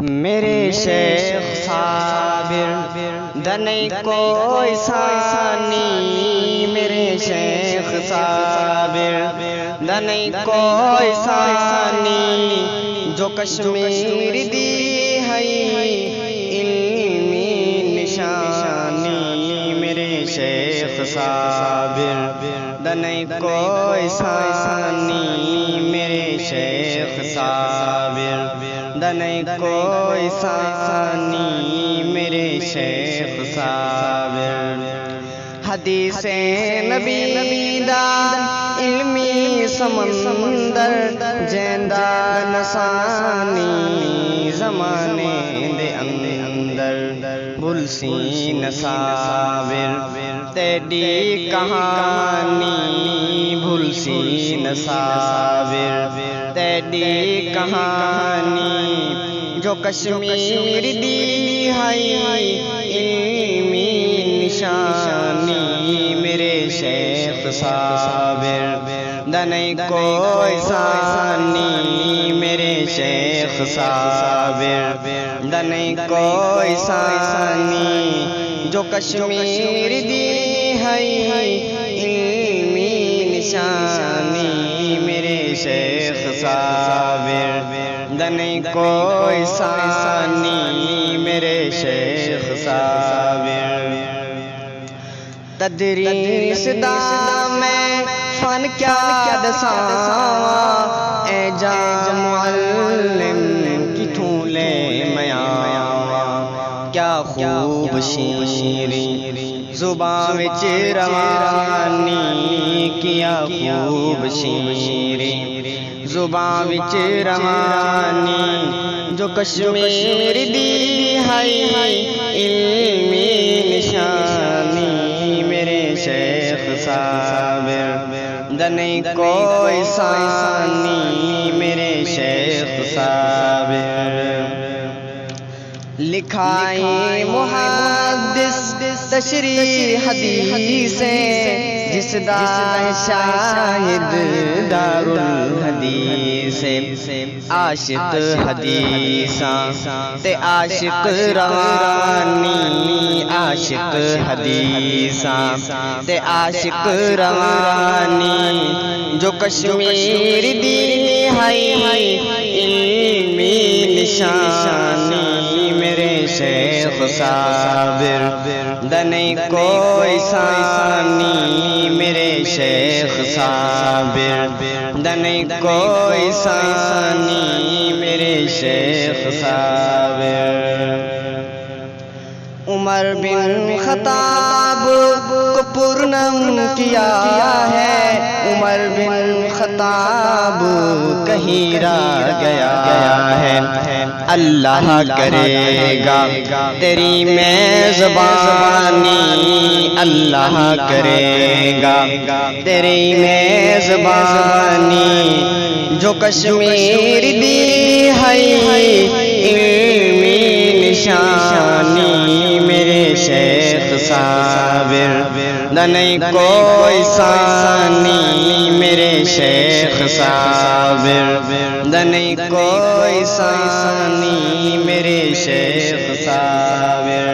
میرے شیخ صابر دنئی کوئی ثانی، میرے شیخ صابر دنئی کوئی ثانی، جو کشمیر دی ہے علمی نشانی، میرے شیخ صابر دنئی کوئی ثانی، میرے شیخ صابر دنئی کوئی ثانی، میرے شیخ صابر حدیث نبی دا علمی سمندر جیندہ نسانی، زمانے دے اندر بلسی نصابر تیری کہانی، بھلسی نصابر تیری کہانی، جو کشمیر دی ہے علمی نشانی، میرے شیخ صابر دنئی کوئی ثانی، میرے شیخ صابر دنئی کوئی ثانی، جو کشمیر دی ہے علمی نشانی، میرے شیخ صابر دنئی کوئی ثانی، میرے شیخ صابر تدریس دا میں فن کیا دساواں، اے جا معلم کتھوں لے میں آواں، کیا خوب شیریں زباں وچ روانی، کیا خوب شیریں زباں وچ روانی، جو کشمیر دی ہے علمی نشانی، میرے شیخ صابر دنئی کوئی ثانی، میرے شیخ صابر لکھائی محدث تشریح حدیثیں، جس دا شاہد دار الحدیث، عاشق حدیثاں تے عاشق روانی، عاشق حدیثاں تے عاشق روانی، جو کشمیر دی ہے علمی نشانی، میرے شیخ صابر دنئی کوئی ثانی، میرے شیخ صابر دنئی کوئی ثانی، میرے شیخ صابر عمر بن خطاب کو پرنم کیا ہے، عمر بن خطاب کہیں رہ گیا ہے، اللہ کرے گا تیری میزبانی، اللہ کرے گا تیری میزبانی، جو کشمیر دی ہے علمی نشانی، میرے شیخ صابر دنئی کوئی ثانی، میرے شیخ صابر دنئی کوئی ثانی، میرے شیخ صابر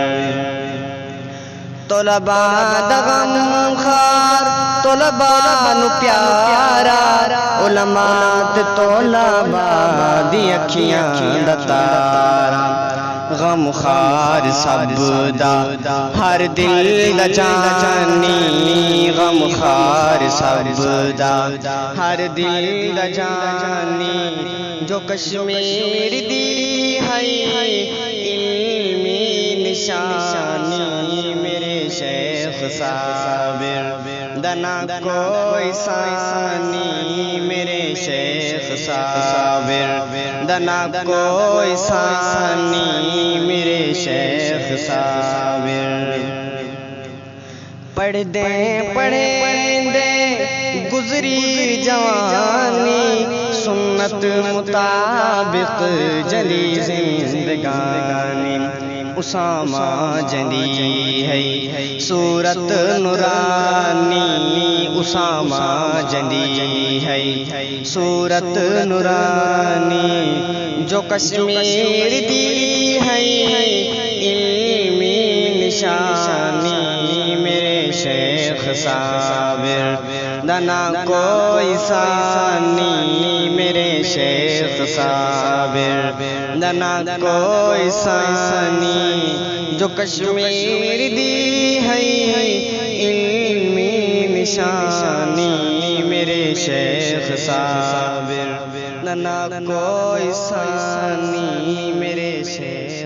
طلباء دغم خار طلباء نو پیارا، علماء تے طلباء دی اکھیاں دا تارا، غم خار سب دا ہر دل دا جانی، غم خار سب دا ہر دل دا جانی، جو کشمیر دی ہے علمی نشانی، میرے شیخ صابر دنا کوئی ثانی، میرے شیخ صابر دنا کوئی ثانی، میرے شیخ صابر پڑھ دے گزری جوانی، سنت مطابق جلی زندگانی، اسامہ جلی ہے صورت نورانی، اسامہ جلی ہے صورت نورانی، جو کشمیر دی صابر نہ کوئی ثانی میرے شیخ صابر نہ کوئی ثانی جو کشمیر دی ہے علمی نشانی میرے شیخ صابر نہ کوئی ثانی میرے شیخ